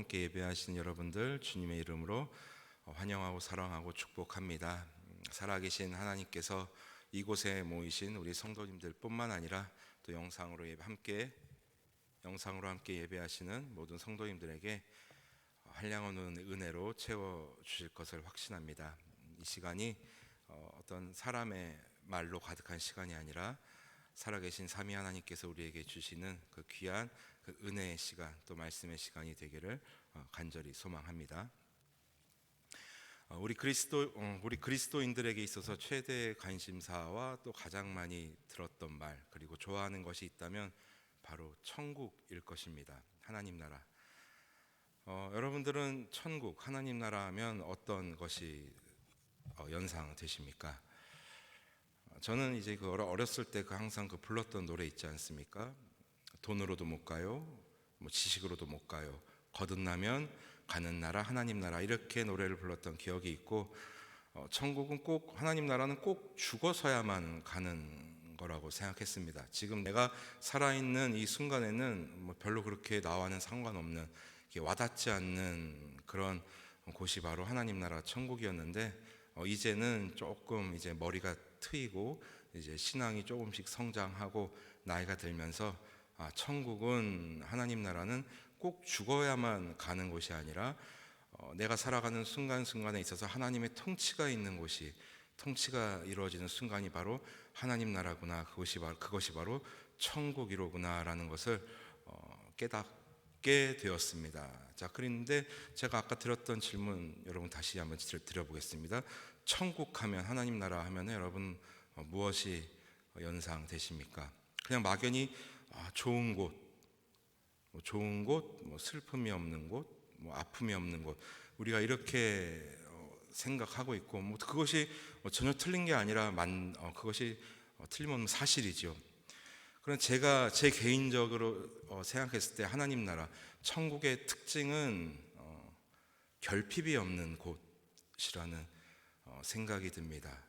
함께 예배하시는 여러분들 주님의 이름으로 환영하고 사랑하고 축복합니다. 살아계신 하나님께서 이곳에 모이신 우리 성도님들 뿐만 아니라 또 영상으로 함께 예배하시는 모든 성도님들에게 한량없는 은혜로 채워주실 것을 확신합니다. 이 시간이 어떤 사람의 말로 가득한 시간이 아니라 살아계신 삼위 하나님께서 우리에게 주시는 그 귀한 그 은혜의 시간, 또 말씀의 시간이 되기를 간절히 소망합니다. 우리 그리스도인들에게 있어서 최대의 관심사와 또 가장 많이 들었던 말, 그리고 좋아하는 것이 있다면 바로 천국일 것입니다. 하나님 나라. 여러분들은 천국, 하나님 나라 하면 어떤 것이 연상되십니까? 저는 이제 그 어렸을 때 항상 그 불렀던 노래 있지 않습니까? 돈으로도 못 가요, 뭐 지식으로도 못 가요, 거듭나면 가는 나라 하나님 나라, 이렇게 노래를 불렀던 기억이 있고, 천국은 꼭, 하나님 나라는 꼭 죽어서야만 가는 거라고 생각했습니다. 지금 내가 살아있는 이 순간에는 뭐 별로 그렇게 나와는 상관없는, 와닿지 않는 그런 곳이 바로 하나님 나라 천국이었는데, 이제는 조금 이제 머리가 트이고 이제 신앙이 조금씩 성장하고 나이가 들면서 천국은, 하나님 나라는 꼭 죽어야만 가는 곳이 아니라 내가 살아가는 순간순간에 있어서 하나님의 통치가 있는 곳이, 통치가 이루어지는 순간이 바로 하나님 나라구나, 그것이 바로 천국이로구나라는 것을 깨닫게 되었습니다. 자, 그런데 제가 아까 드렸던 질문 여러분 다시 한번 드려보겠습니다. 천국 하면, 하나님 나라 하면 여러분 무엇이 연상되십니까? 그냥 막연히 좋은 곳, 뭐 슬픔이 없는 곳, 뭐 아픔이 없는 곳, 우리가 이렇게 생각하고 있고, 뭐 그것이 전혀 틀린 게 아니라 그것이 틀림없는 사실이죠. 그럼 제가 제 개인적으로 생각했을 때 하나님 나라, 천국의 특징은 결핍이 없는 곳이라는 생각이 듭니다.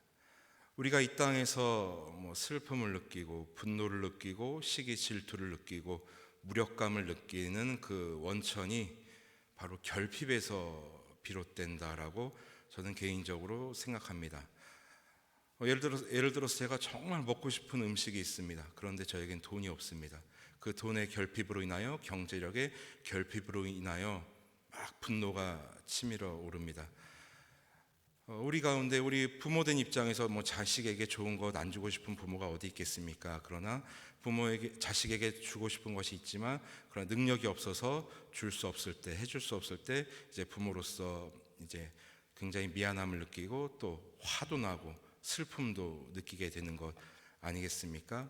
우리가 이 땅에서 뭐 슬픔을 느끼고 분노를 느끼고 시기 질투를 느끼고 무력감을 느끼는 그 원천이 바로 결핍에서 비롯된다라고 저는 개인적으로 생각합니다. 예를 들어서 제가 정말 먹고 싶은 음식이 있습니다. 그런데 저에겐 돈이 없습니다. 그 돈의 결핍으로 인하여, 경제력의 결핍으로 인하여 막 분노가 치밀어 오릅니다. 우리 가운데, 우리 부모된 입장에서 뭐 자식에게 좋은 것 안 주고 싶은 부모가 어디 있겠습니까? 그러나 자식에게 주고 싶은 것이 있지만 그러나 능력이 없어서 줄 수 없을 때, 해줄 수 없을 때 이제 부모로서 이제 굉장히 미안함을 느끼고 또 화도 나고 슬픔도 느끼게 되는 것 아니겠습니까?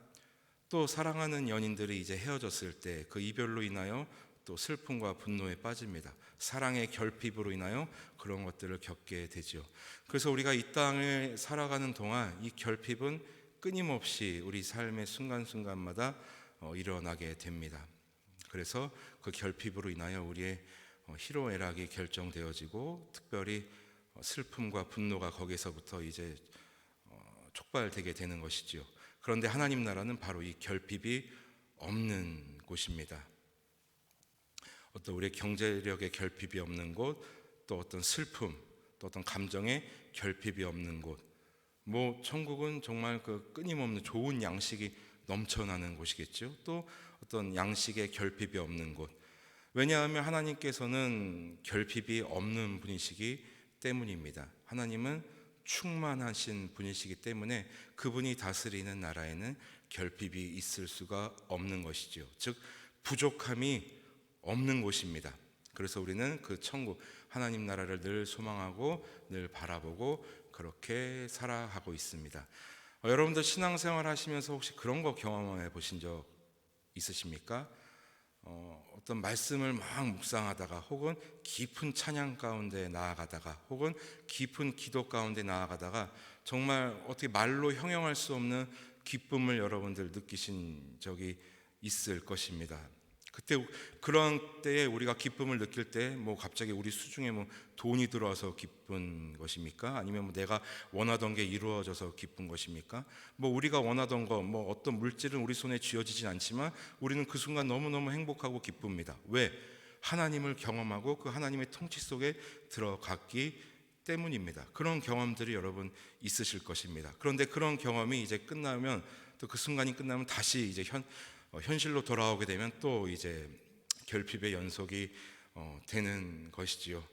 또 사랑하는 연인들이 이제 헤어졌을 때 그 이별로 인하여 또 슬픔과 분노에 빠집니다. 사랑의 결핍으로 인하여 그런 것들을 겪게 되죠. 그래서 우리가 이 땅을 살아가는 동안 이 결핍은 끊임없이 우리 삶의 순간순간마다 일어나게 됩니다. 그래서 그 결핍으로 인하여 우리의 희로애락이 결정되어지고, 특별히 슬픔과 분노가 거기서부터 이제 촉발되게 되는 것이지요. 그런데 하나님 나라는 바로 이 결핍이 없는 곳입니다. 어떤 우리의 경제력의 결핍이 없는 곳, 또 어떤 슬픔, 또 어떤 감정의 결핍이 없는 곳, 뭐 천국은 정말 그 끊임없는 좋은 양식이 넘쳐나는 곳이겠죠. 또 어떤 양식의 결핍이 없는 곳. 왜냐하면 하나님께서는 결핍이 없는 분이시기 때문입니다. 하나님은 충만하신 분이시기 때문에 그분이 다스리는 나라에는 결핍이 있을 수가 없는 것이죠. 즉 부족함이 없는 곳입니다. 그래서 우리는 그 천국, 하나님 나라를 늘 소망하고 늘 바라보고 그렇게 살아가고 있습니다. 여러분들 신앙생활 하시면서 혹시 그런 거 경험해 보신 적 있으십니까? 어떤 말씀을 막 묵상하다가, 혹은 깊은 찬양 가운데 나아가다가, 혹은 깊은 기도 가운데 나아가다가 정말 어떻게 말로 형용할 수 없는 기쁨을 여러분들 느끼신 적이 있을 것입니다. 그때, 그런 때에 우리가 기쁨을 느낄 때 뭐 갑자기 우리 수중에 뭐 돈이 들어와서 기쁜 것입니까? 아니면 뭐 내가 원하던 게 이루어져서 기쁜 것입니까? 뭐 우리가 원하던 거, 뭐 어떤 물질은 우리 손에 쥐어지진 않지만 우리는 그 순간 너무너무 행복하고 기쁩니다. 왜? 하나님을 경험하고 그 하나님의 통치 속에 들어갔기 때문입니다. 그런 경험들이 여러분 있으실 것입니다. 그런데 그런 경험이 이제 끝나면, 또 그 순간이 끝나면 다시 이제 현실로 돌아오게 되면 또 이제 결핍의 연속이 되는 것이지요.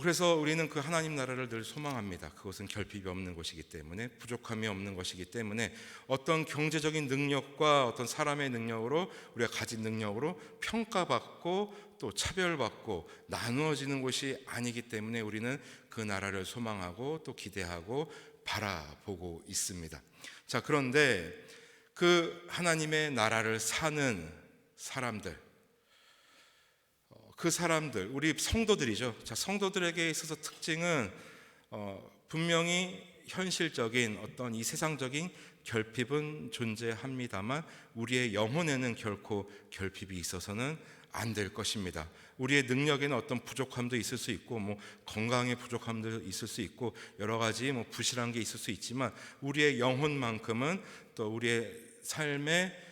그래서 우리는 그 하나님 나라를 늘 소망합니다. 그것은 결핍이 없는 곳이기 때문에, 부족함이 없는 것이기 때문에, 어떤 경제적인 능력과 어떤 사람의 능력으로, 우리가 가진 능력으로 평가받고 또 차별받고 나누어지는 곳이 아니기 때문에 우리는 그 나라를 소망하고 또 기대하고 바라보고 있습니다. 자, 그런데 그 하나님의 나라를 사는 사람들, 그 사람들, 우리 성도들이죠. 자, 성도들에게 있어서 특징은 분명히 현실적인 어떤 이 세상적인 결핍은 존재합니다만 우리의 영혼에는 결코 결핍이 있어서는 안 될 것입니다. 우리의 능력에는 어떤 부족함도 있을 수 있고, 건강의 부족함도 있을 수 있고, 여러 가지 부실한 게 있을 수 있지만 우리의 영혼만큼은, 또 우리의 삶의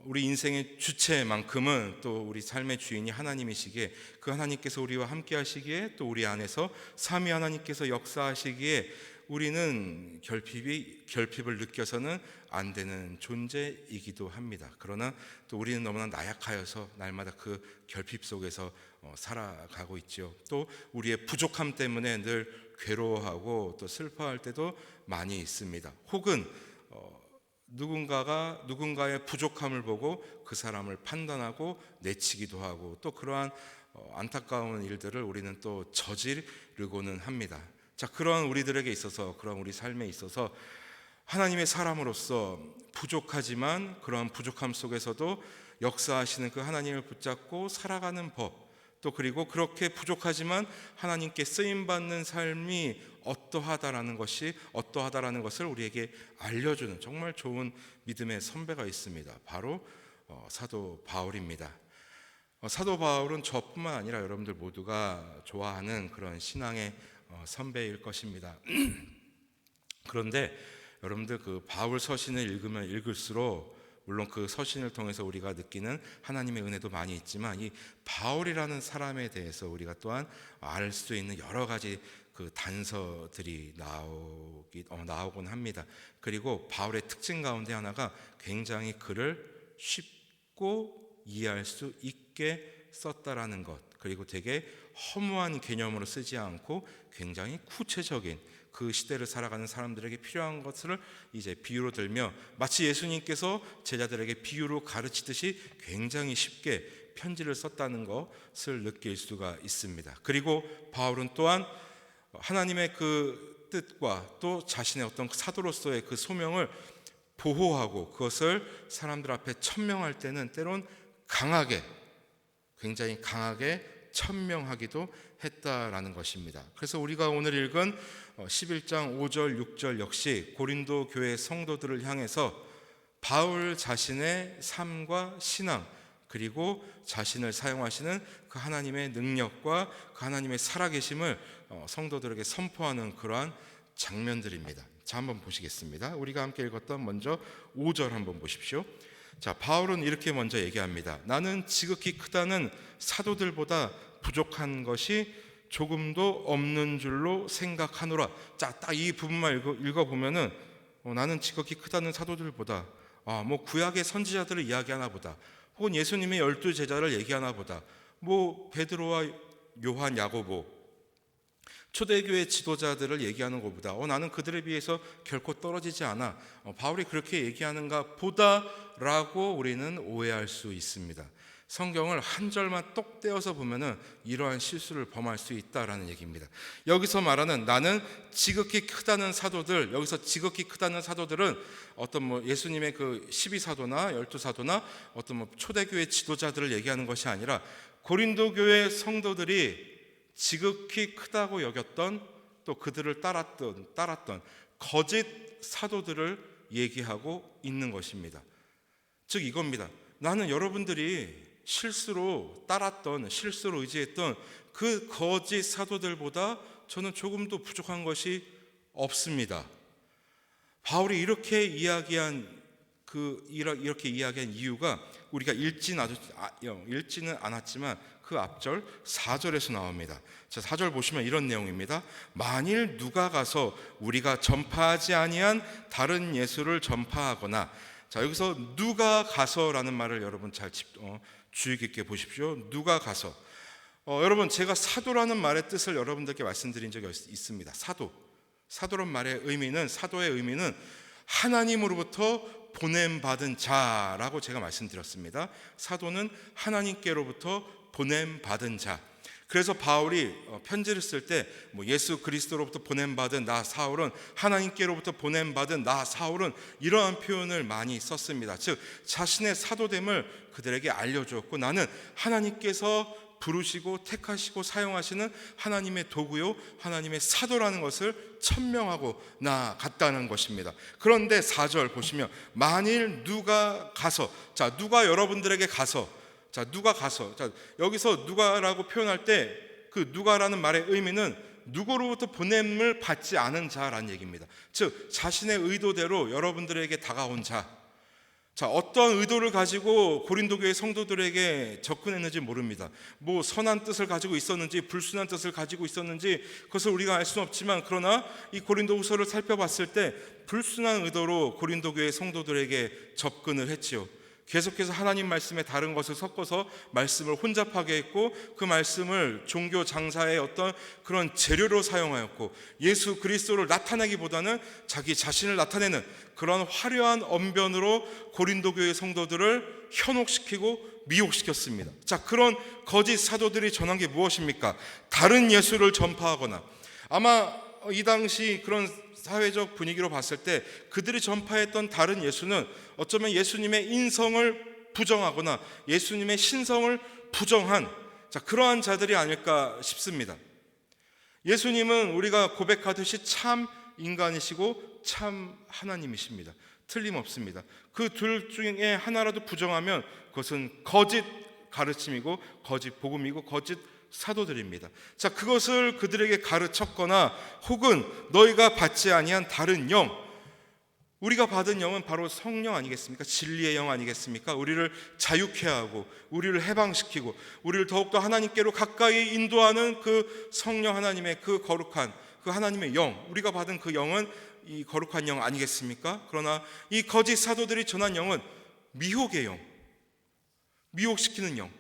우리 인생의 주체만큼은, 또 우리 삶의 주인이 하나님이시기에, 그 하나님께서 우리와 함께 하시기에, 또 우리 안에서 삼위 하나님께서 역사하시기에 우리는 결핍을 느껴서는 안 되는 존재이기도 합니다. 그러나 또 우리는 너무나 나약하여서 날마다 그 결핍 속에서 살아가고 있죠. 또 우리의 부족함 때문에 늘 괴로워하고 또 슬퍼할 때도 많이 있습니다. 혹은 누군가의 부족함을 보고 그 사람을 판단하고 내치기도 하고, 또 그러한 안타까운 일들을 우리는 또 저지르고는 합니다. 자, 그런 우리들에게 있어서, 그런 우리 삶에 있어서 하나님의 사람으로서 부족하지만 그러한 부족함 속에서도 역사하시는 그 하나님을 붙잡고 살아가는 법, 또 그리고 그렇게 부족하지만 하나님께 쓰임받는 삶이 어떠하다라는 것을 우리에게 알려주는 정말 좋은 믿음의 선배가 있습니다. 바로 사도 바울입니다. 사도 바울은 저뿐만 아니라 여러분들 모두가 좋아하는 그런 신앙의 선배일 것입니다. 그런데 여러분들 그 바울 서신을 읽으면 읽을수록, 물론 그 서신을 통해서 우리가 느끼는 하나님의 은혜도 많이 있지만, 이 바울이라는 사람에 대해서 우리가 또한 알 수 있는 여러 가지 그 단서들이 나오곤 합니다. 그리고 바울의 특징 가운데 하나가 굉장히 글을 쉽고 이해할 수 있게 썼다라는 것, 그리고 되게 허무한 개념으로 쓰지 않고 굉장히 구체적인, 그 시대를 살아가는 사람들에게 필요한 것을 이제 비유로 들며, 마치 예수님께서 제자들에게 비유로 가르치듯이 굉장히 쉽게 편지를 썼다는 것을 느낄 수가 있습니다. 그리고 바울은 또한 하나님의 그 뜻과 또 자신의 어떤 사도로서의 그 소명을 보호하고 그것을 사람들 앞에 천명할 때는 때론 굉장히 강하게 천명하기도 했다라는 것입니다. 그래서 우리가 오늘 읽은 11장 5절 6절 역시 고린도 교회 성도들을 향해서 바울 자신의 삶과 신앙, 그리고 자신을 사용하시는 그 하나님의 능력과 그 하나님의 살아계심을 성도들에게 선포하는 그러한 장면들입니다. 자, 한번 보시겠습니다. 우리가 함께 읽었던 먼저 5절 한번 보십시오. 자, 바울은 이렇게 먼저 얘기합니다. 나는 지극히 크다는 사도들보다 부족한 것이 조금도 없는 줄로 생각하노라. 자, 딱 이 부분만 읽어보면은 나는 지극히 크다는 사도들보다, 구약의 선지자들을 이야기하나 보다, 혹은 예수님의 12제자를 얘기하나 보다, 베드로와 요한, 야고보, 초대교회 지도자들을 얘기하는 것보다 나는 그들에 비해서 결코 떨어지지 않아, 바울이 그렇게 얘기하는가 보다라고 우리는 오해할 수 있습니다. 성경을 한 절만 똑 떼어서 보면은 이러한 실수를 범할 수 있다라는 얘기입니다. 여기서 말하는 나는 지극히 크다는 사도들, 여기서 지극히 크다는 사도들은 어떤 예수님의 그 12사도나 12사도나 어떤 초대교회 지도자들을 얘기하는 것이 아니라 고린도 교회 성도들이 지극히 크다고 여겼던, 또 그들을 따랐던 거짓 사도들을 얘기하고 있는 것입니다. 즉 이겁니다. 나는 여러분들이 실수로 의지했던 그 거짓 사도들보다 저는 조금도 부족한 것이 없습니다. 바울이 이렇게 이야기한 이렇게 이야기한 이유가 우리가 읽지는 않았지만 그 앞절 4절에서 나옵니다. 자, 4절 보시면 이런 내용입니다. 만일 누가 가서 우리가 전파하지 아니한 다른 예수를 전파하거나, 자, 여기서 누가 가서라는 말을 여러분 잘 주의 깊게 보십시오. 누가 가서. 여러분, 제가 사도라는 말의 뜻을 여러분들께 말씀드린 적이 있습니다. 사도란 말의 의미는, 사도의 의미는 하나님으로부터 보냄받은 자라고 제가 말씀드렸습니다. 사도는 하나님께로부터 보냄받은 자. 그래서 바울이 편지를 쓸 때 예수 그리스도로부터 보냄받은 나 사울은, 하나님께로부터 보냄받은 나 사울은, 이러한 표현을 많이 썼습니다. 즉 자신의 사도됨을 그들에게 알려주었고, 나는 하나님께서 부르시고 택하시고 사용하시는 하나님의 도구요, 하나님의 사도라는 것을 천명하고 나갔다는 것입니다. 그런데 4절 보시면 만일 누가 가서, 자, 누가 여러분들에게 가서, 자, 누가 가서, 자, 여기서 누가라고 표현할 때 그 누가라는 말의 의미는 누구로부터 보냄을 받지 않은 자라는 얘기입니다. 즉 자신의 의도대로 여러분들에게 다가온 자. 자, 어떤 의도를 가지고 고린도 교회 성도들에게 접근했는지 모릅니다. 선한 뜻을 가지고 있었는지 불순한 뜻을 가지고 있었는지 그것을 우리가 알 수는 없지만, 그러나 이 고린도후서를 살펴봤을 때 불순한 의도로 고린도 교회 성도들에게 접근을 했지요. 계속해서 하나님 말씀에 다른 것을 섞어서 말씀을 혼잡하게 했고, 그 말씀을 종교 장사의 어떤 그런 재료로 사용하였고, 예수 그리스도를 나타내기보다는 자기 자신을 나타내는 그런 화려한 언변으로 고린도 교회 성도들을 현혹시키고 미혹시켰습니다. 자, 그런 거짓 사도들이 전한 게 무엇입니까? 다른 예수를 전파하거나, 아마 이 당시 그런 사회적 분위기로 봤을 때 그들이 전파했던 다른 예수는 어쩌면 예수님의 인성을 부정하거나 예수님의 신성을 부정한, 자, 그러한 자들이 아닐까 싶습니다. 예수님은 우리가 고백하듯이 참 인간이시고 참 하나님이십니다. 틀림없습니다. 그 둘 중에 하나라도 부정하면 그것은 거짓 가르침이고 거짓 복음이고 거짓 사도들입니다. 자, 그것을 그들에게 가르쳤거나 혹은 너희가 받지 아니한 다른 영, 우리가 받은 영은 바로 성령 아니겠습니까? 진리의 영 아니겠습니까? 우리를 자유케 하고 우리를 해방시키고 우리를 더욱더 하나님께로 가까이 인도하는 그 성령 하나님의 그 거룩한 그 하나님의 영, 우리가 받은 그 영은 이 거룩한 영 아니겠습니까? 그러나 이 거짓 사도들이 전한 영은 미혹의 영, 미혹시키는 영,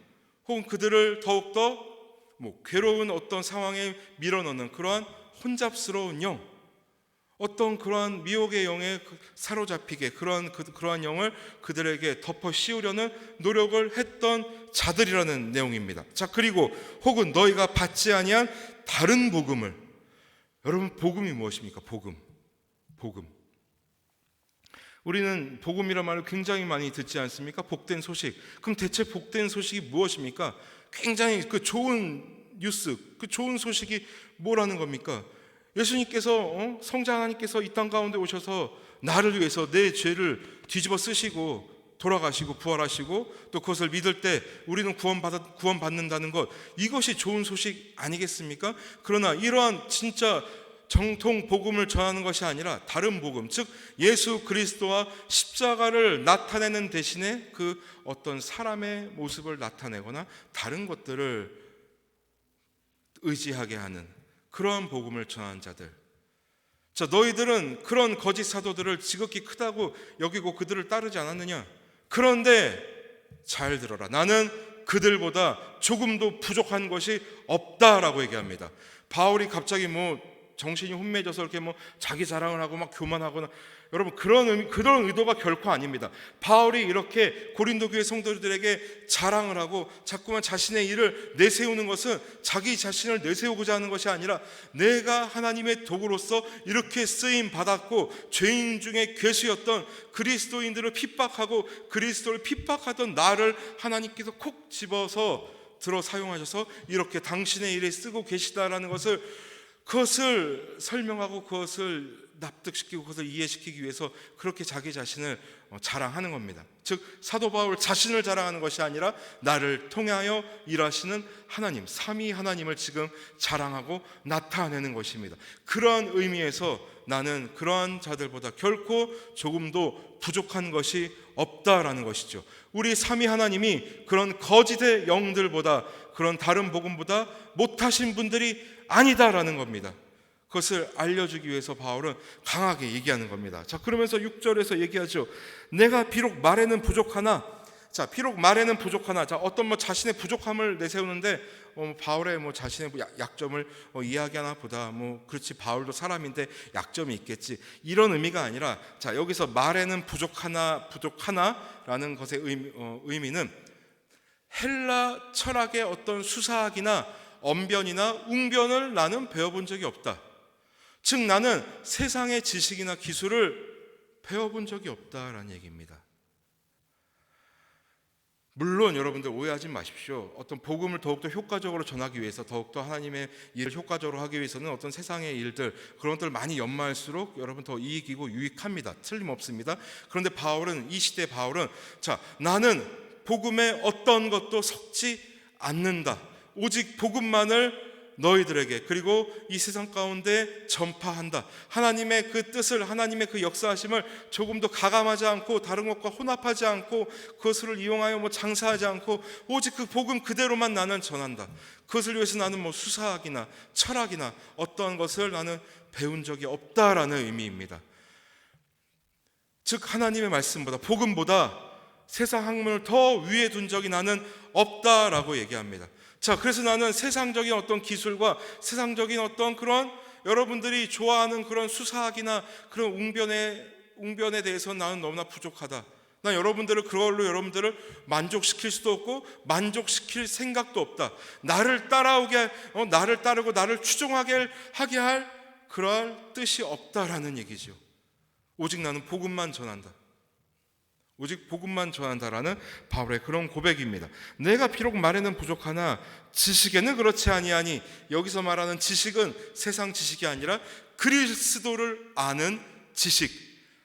혹은 그들을 더욱더 괴로운 어떤 상황에 밀어넣는 그러한 혼잡스러운 영, 어떤 그러한 미혹의 영에 사로잡히게 그러한 영을 그들에게 덮어 씌우려는 노력을 했던 자들이라는 내용입니다. 자, 그리고 혹은 너희가 받지 아니한 다른 복음을, 여러분 복음이 무엇입니까? 복음. 우리는 복음이란 말을 굉장히 많이 듣지 않습니까? 복된 소식. 그럼 대체 복된 소식이 무엇입니까? 굉장히 그 좋은 뉴스, 그 좋은 소식이 뭐라는 겁니까? 예수님께서 성자 하나님께서 이 땅 가운데 오셔서 나를 위해서 내 죄를 뒤집어 쓰시고 돌아가시고 부활하시고 또 그것을 믿을 때 우리는 구원받는다는 것, 이것이 좋은 소식 아니겠습니까? 그러나 이러한 진짜 정통 복음을 전하는 것이 아니라 다른 복음, 즉 예수 그리스도와 십자가를 나타내는 대신에 그 어떤 사람의 모습을 나타내거나 다른 것들을 의지하게 하는 그러한 복음을 전하는 자들. 자, 너희들은 그런 거짓 사도들을 지극히 크다고 여기고 그들을 따르지 않았느냐? 그런데 잘 들어라, 나는 그들보다 조금도 부족한 것이 없다라고 얘기합니다. 바울이 갑자기 정신이 혼미해져서 이렇게 자기 자랑을 하고 막 교만하거나, 여러분 그런 의도가 결코 아닙니다. 바울이 이렇게 고린도 교회 성도들에게 자랑을 하고 자꾸만 자신의 일을 내세우는 것은 자기 자신을 내세우고자 하는 것이 아니라 내가 하나님의 도구로서 이렇게 쓰임 받았고 죄인 중에 괴수였던 그리스도인들을 핍박하고 그리스도를 핍박하던 나를 하나님께서 콕 집어서 들어 사용하셔서 이렇게 당신의 일에 쓰고 계시다라는 것을, 그것을 설명하고 그것을 납득시키고 그것을 이해시키기 위해서 그렇게 자기 자신을 자랑하는 겁니다. 즉 사도 바울 자신을 자랑하는 것이 아니라 나를 통하여 일하시는 하나님, 삼위 하나님을 지금 자랑하고 나타내는 것입니다. 그러한 의미에서 나는 그러한 자들보다 결코 조금도 부족한 것이 없다라는 것이죠. 우리 삼위 하나님이 그런 거짓의 영들보다, 그런 다른 복음보다 못하신 분들이 아니다라는 겁니다. 그것을 알려주기 위해서 바울은 강하게 얘기하는 겁니다. 자, 그러면서 6절에서 얘기하죠. 내가 비록 말에는 부족하나, 자, 비록 말에는 부족하나, 자, 어떤 자신의 부족함을 내세우는데 바울의 자신의 약점을 이야기하나 보다. 그렇지, 바울도 사람인데 약점이 있겠지. 이런 의미가 아니라, 자, 여기서 말에는 부족하나라는 것의 의미는 헬라 철학의 어떤 수사학이나 언변이나 웅변을 나는 배워본 적이 없다. 즉 나는 세상의 지식이나 기술을 배워본 적이 없다라는 얘기입니다. 물론 여러분들 오해하지 마십시오. 어떤 복음을 더욱더 효과적으로 전하기 위해서, 더욱더 하나님의 일을 효과적으로 하기 위해서는 어떤 세상의 일들, 그런 것들을 많이 연마할수록 여러분 더 이익이고 유익합니다. 틀림없습니다. 그런데 이 시대 바울은, 자, 나는 복음에 어떤 것도 섞지 않는다. 오직 복음만을 너희들에게, 그리고 이 세상 가운데 전파한다. 하나님의 그 뜻을, 하나님의 그 역사하심을 조금도 가감하지 않고 다른 것과 혼합하지 않고 그것을 이용하여 장사하지 않고 오직 그 복음 그대로만 나는 전한다. 그것을 위해서 나는 수사학이나 철학이나 어떠한 것을 나는 배운 적이 없다라는 의미입니다. 즉 하나님의 말씀보다, 복음보다 세상 학문을 더 위에 둔 적이 나는 없다라고 얘기합니다. 자, 그래서 나는 세상적인 어떤 기술과 세상적인 어떤 그런 여러분들이 좋아하는 그런 수사학이나 그런 웅변에 대해서 나는 너무나 부족하다. 난 그걸로 여러분들을 만족시킬 수도 없고 만족시킬 생각도 없다. 나를 따르고 나를 추종하게 하게 할 그럴 뜻이 없다라는 얘기죠. 오직 나는 복음만 전한다. 오직 복음만 전한다라는 바울의 그런 고백입니다. 내가 비록 말에는 부족하나 지식에는 그렇지 아니하니, 여기서 말하는 지식은 세상 지식이 아니라 그리스도를 아는 지식,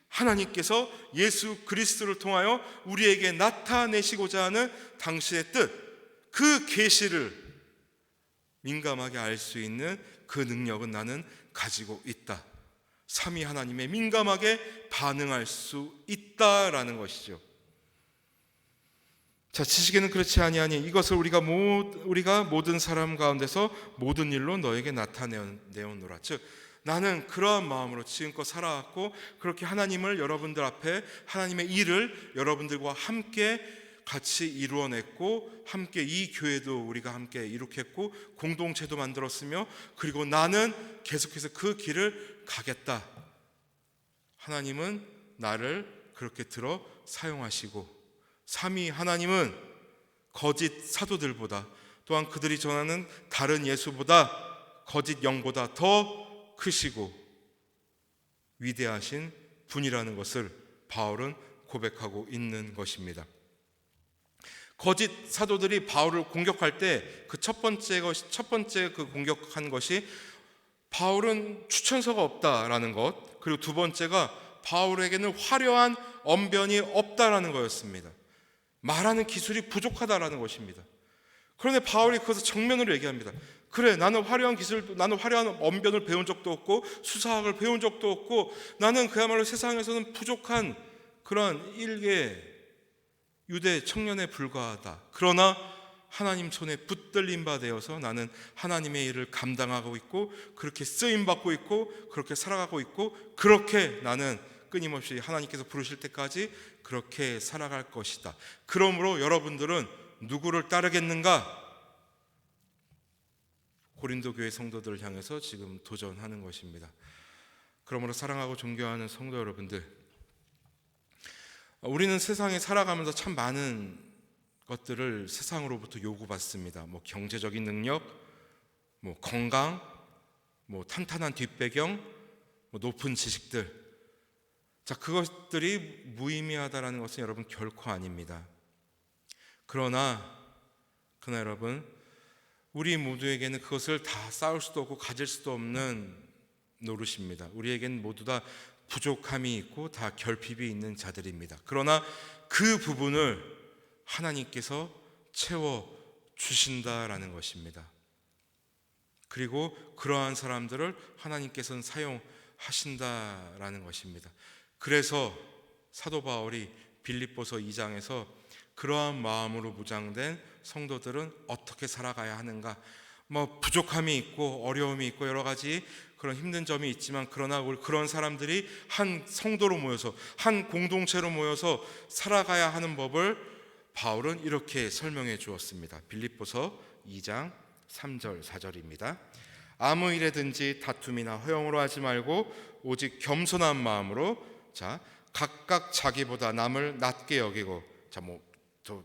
하나님께서 예수 그리스도를 통하여 우리에게 나타내시고자 하는 당신의 뜻, 그 계시를 민감하게 알 수 있는 그 능력은 나는 가지고 있다. 삼위 하나님에 민감하게 반응할 수 있다라는 것이죠. 자, 지식에는 그렇지 아니하니 이것을 우리가 모든 사람 가운데서 모든 일로 너에게 나타내었노라. 즉 나는 그러한 마음으로 지금껏 살아왔고, 그렇게 하나님을 여러분들 앞에, 하나님의 일을 여러분들과 함께 같이 이루어냈고, 함께 이 교회도 우리가 함께 이룩했고 공동체도 만들었으며, 그리고 나는 계속해서 그 길을 가겠다. 하나님은 나를 그렇게 들어 사용하시고, 삼위 하나님은 거짓 사도들보다, 또한 그들이 전하는 다른 예수보다, 거짓 영보다 더 크시고 위대하신 분이라는 것을 바울은 고백하고 있는 것입니다. 거짓 사도들이 바울을 공격할 때 그 첫 번째 그 공격한 것이 바울은 추천서가 없다라는 것, 그리고 두 번째가 바울에게는 화려한 언변이 없다라는 거였습니다. 말하는 기술이 부족하다라는 것입니다. 그런데 바울이 그것을 정면으로 얘기합니다. 그래, 나는 화려한 언변을 배운 적도 없고 수사학을 배운 적도 없고, 나는 그야말로 세상에서는 부족한 그런 일개 유대 청년에 불과하다. 그러나 하나님 손에 붙들린 바 되어서 나는 하나님의 일을 감당하고 있고, 그렇게 쓰임받고 있고, 그렇게 살아가고 있고, 그렇게 나는 끊임없이 하나님께서 부르실 때까지 그렇게 살아갈 것이다. 그러므로 여러분들은 누구를 따르겠는가? 고린도 교회 성도들을 향해서 지금 도전하는 것입니다. 그러므로 사랑하고 존경하는 성도 여러분들, 우리는 세상에 살아가면서 참 많은 것들을 세상으로부터 요구받습니다. 경제적인 능력, 건강, 탄탄한 뒷배경, 높은 지식들. 자, 그것들이 무의미하다라는 것은 여러분 결코 아닙니다. 그러나 여러분, 우리 모두에게는 그것을 다 쌓을 수도 없고 가질 수도 없는 노릇입니다. 우리에겐 모두 다 부족함이 있고 다 결핍이 있는 자들입니다. 그러나 그 부분을 하나님께서 채워 주신다라는 것입니다. 그리고 그러한 사람들을 하나님께서는 사용하신다라는 것입니다. 그래서 사도 바울이 빌립보서 2장에서 그러한 마음으로 무장된 성도들은 어떻게 살아가야 하는가, 부족함이 있고 어려움이 있고 여러 가지 그런 힘든 점이 있지만, 그러나 그런 사람들이 한 성도로 모여서 한 공동체로 모여서 살아가야 하는 법을 바울은 이렇게 설명해 주었습니다. 빌립보서 2장 3절 4절입니다. 아무 일에든지 다툼이나 허용으로 하지 말고 오직 겸손한 마음으로 각각 자기보다 남을 낮게 여기고, 더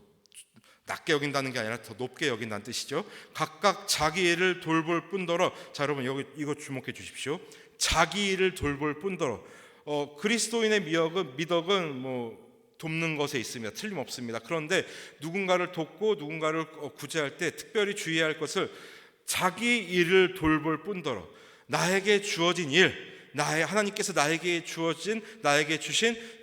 낮게 여긴다는 게 아니라 더 높게 여긴다는 뜻이죠. 각각 자기 일을 돌볼 뿐더러, 여러분 여기 이거 주목해 주십시오. 자기 일을 돌볼 뿐더러, 그리스도인의 미덕은 돕는 것에 있습니다. 틀림없습니다. 그런데 누군가를 돕고 누군가를 구제할 때 특별히 주의해야 할 것을, 자기 일을 돌볼 뿐더러 나에게 주어진 일, 하나님께서 나에게 주신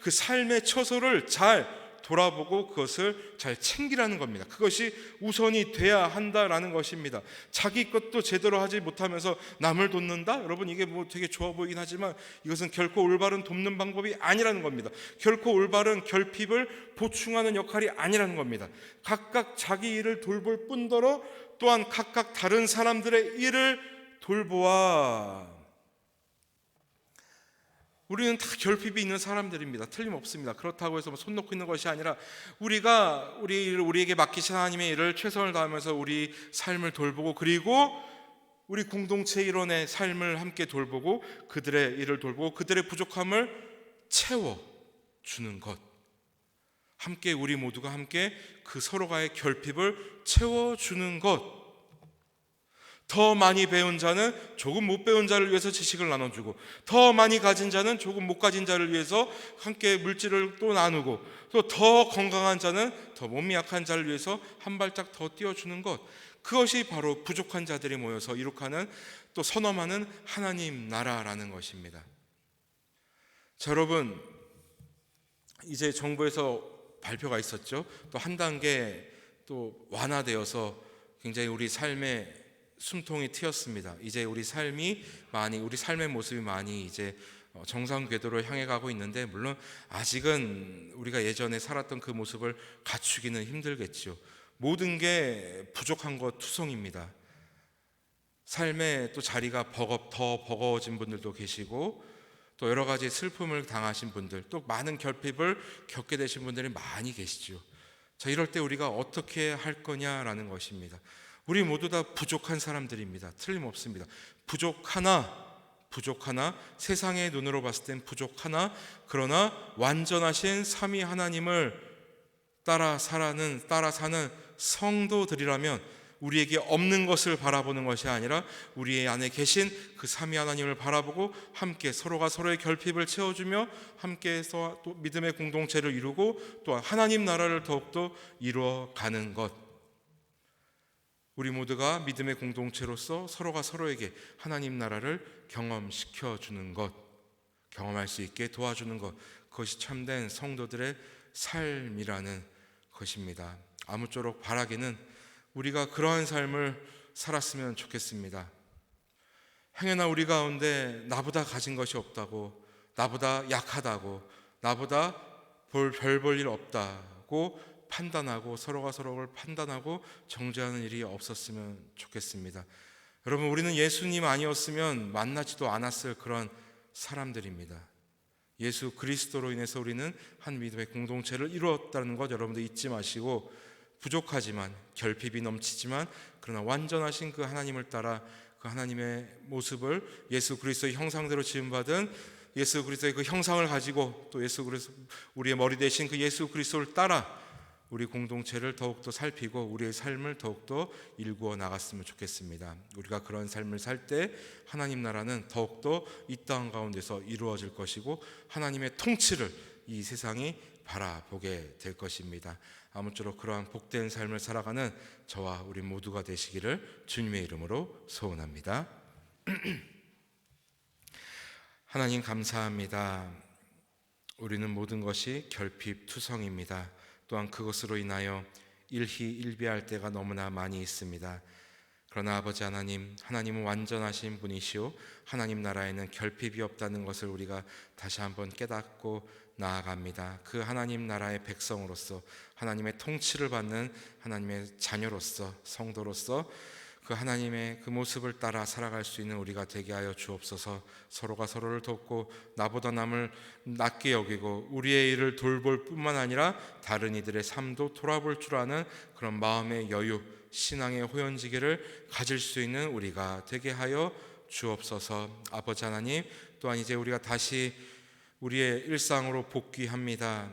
그 삶의 처소를 잘 돌아보고 그것을 잘 챙기라는 겁니다. 그것이 우선이 돼야 한다라는 것입니다. 자기 것도 제대로 하지 못하면서 남을 돕는다? 여러분, 이게 되게 좋아 보이긴 하지만 이것은 결코 올바른 돕는 방법이 아니라는 겁니다. 결코 올바른 결핍을 보충하는 역할이 아니라는 겁니다. 각각 자기 일을 돌볼 뿐더러 또한 각각 다른 사람들의 일을 돌보아. 우리는 다 결핍이 있는 사람들입니다. 틀림없습니다. 그렇다고 해서 손 놓고 있는 것이 아니라 우리에게 맡기신 하나님의 일을 최선을 다하면서 우리 삶을 돌보고, 그리고 우리 공동체 일원의 삶을 함께 돌보고, 그들의 일을 돌보고 그들의 부족함을 채워주는 것, 함께 우리 모두가 함께 그 서로가의 결핍을 채워주는 것. 더 많이 배운 자는 조금 못 배운 자를 위해서 지식을 나눠주고, 더 많이 가진 자는 조금 못 가진 자를 위해서 함께 물질을 또 나누고, 또 더 건강한 자는 더 몸이 약한 자를 위해서 한 발짝 더 띄워주는 것, 그것이 바로 부족한 자들이 모여서 이룩하는, 또 선험하는 하나님 나라라는 것입니다. 자, 여러분, 이제 정부에서 발표가 있었죠. 또 한 단계 또 완화되어서 굉장히 우리 삶의 숨통이 트였습니다. 이제 우리 삶의 모습이 많이 이제 정상 궤도로 향해 가고 있는데, 물론 아직은 우리가 예전에 살았던 그 모습을 갖추기는 힘들겠죠. 모든 게 부족한 것 투성입니다. 삶의 또 자리가 더 버거워진 분들도 계시고, 또 여러 가지 슬픔을 당하신 분들, 또 많은 결핍을 겪게 되신 분들이 많이 계시죠. 자, 이럴 때 우리가 어떻게 할 거냐라는 것입니다. 우리 모두 다 부족한 사람들입니다. 틀림없습니다. 부족하나 세상의 눈으로 봤을 땐 부족하나, 그러나 완전하신 삼위 하나님을 따라 사는 성도들이라면 우리에게 없는 것을 바라보는 것이 아니라 우리 안에 계신 그 삼위 하나님을 바라보고 함께 서로가 서로의 결핍을 채워주며 함께해서 또 믿음의 공동체를 이루고 또한 하나님 나라를 더욱더 이루어가는 것, 우리 모두가 믿음의 공동체로서 서로가 서로에게 하나님 나라를 경험시켜주는 것, 경험할 수 있게 도와주는 것, 그것이 참된 성도들의 삶이라는 것입니다. 아무쪼록 바라기는 우리가 그러한 삶을 살았으면 좋겠습니다. 행여나 우리 가운데 나보다 가진 것이 없다고, 나보다 약하다고, 나보다 별 볼 일 없다고 판단하고, 서로가 서로를 판단하고 정죄하는 일이 없었으면 좋겠습니다. 여러분, 우리는 예수님 아니었으면 만나지도 않았을 그런 사람들입니다. 예수 그리스도로 인해서 우리는 한 믿음의 공동체를 이루었다는 것 여러분들 잊지 마시고, 부족하지만 결핍이 넘치지만 그러나 완전하신 그 하나님을 따라 그 하나님의 모습을, 예수 그리스도의 형상대로 지음받은 예수 그리스도의 그 형상을 가지고, 또 예수 그리스도 우리의 머리 대신 그 예수 그리스도를 따라 우리 공동체를 더욱더 살피고 우리의 삶을 더욱더 일구어 나갔으면 좋겠습니다. 우리가 그런 삶을 살 때 하나님 나라는 더욱더 이 땅 가운데서 이루어질 것이고, 하나님의 통치를 이 세상이 바라보게 될 것입니다. 아무쪼록 그러한 복된 삶을 살아가는 저와 우리 모두가 되시기를 주님의 이름으로 소원합니다. 하나님 감사합니다. 우리는 모든 것이 결핍투성입니다. 또한 그것으로 인하여 일희일비할 때가 너무나 많이 있습니다. 그러나 아버지 하나님, 하나님은 완전하신 분이시오 하나님 나라에는 결핍이 없다는 것을 우리가 다시 한번 깨닫고 나아갑니다. 그 하나님 나라의 백성으로서, 하나님의 통치를 받는 하나님의 자녀로서, 성도로서 그 하나님의 그 모습을 따라 살아갈 수 있는 우리가 되게 하여 주옵소서. 서로가 서로를 돕고 나보다 남을 낮게 여기고 우리의 일을 돌볼 뿐만 아니라 다른 이들의 삶도 돌아볼 줄 아는 그런 마음의 여유, 신앙의 호연지기를 가질 수 있는 우리가 되게 하여 주옵소서. 아버지 하나님, 또한 이제 우리가 다시 우리의 일상으로 복귀합니다.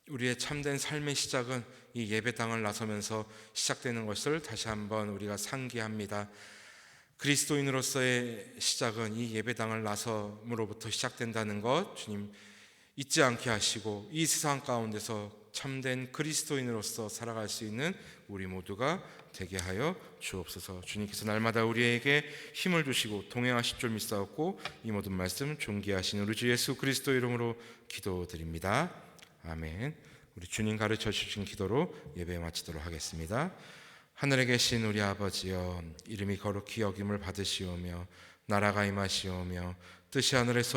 우리의 참된 삶의 시작은 이 예배당을 나서면서 시작되는 것을 다시 한번 우리가 상기합니다. 그리스도인으로서의 시작은 이 예배당을 나섬으로부터 시작된다는 것 주님 잊지 않게 하시고, 이 세상 가운데서 참된 그리스도인으로서 살아갈 수 있는 우리 모두가 되게 하여 주옵소서. 주님께서 날마다 우리에게 힘을 주시고 동행하실 줄 믿사옵고 이 모든 말씀 존귀하신 우리 주 예수 그리스도 이름으로 기도드립니다. 아멘. 우리 주님 가르쳐 주신 기도로 예배 마치도록 하겠습니다. 하늘에 계신 우리 아버지여, 이름이 거룩히 여김을 받으시오며 나라가 임하시오며 뜻이 하늘에서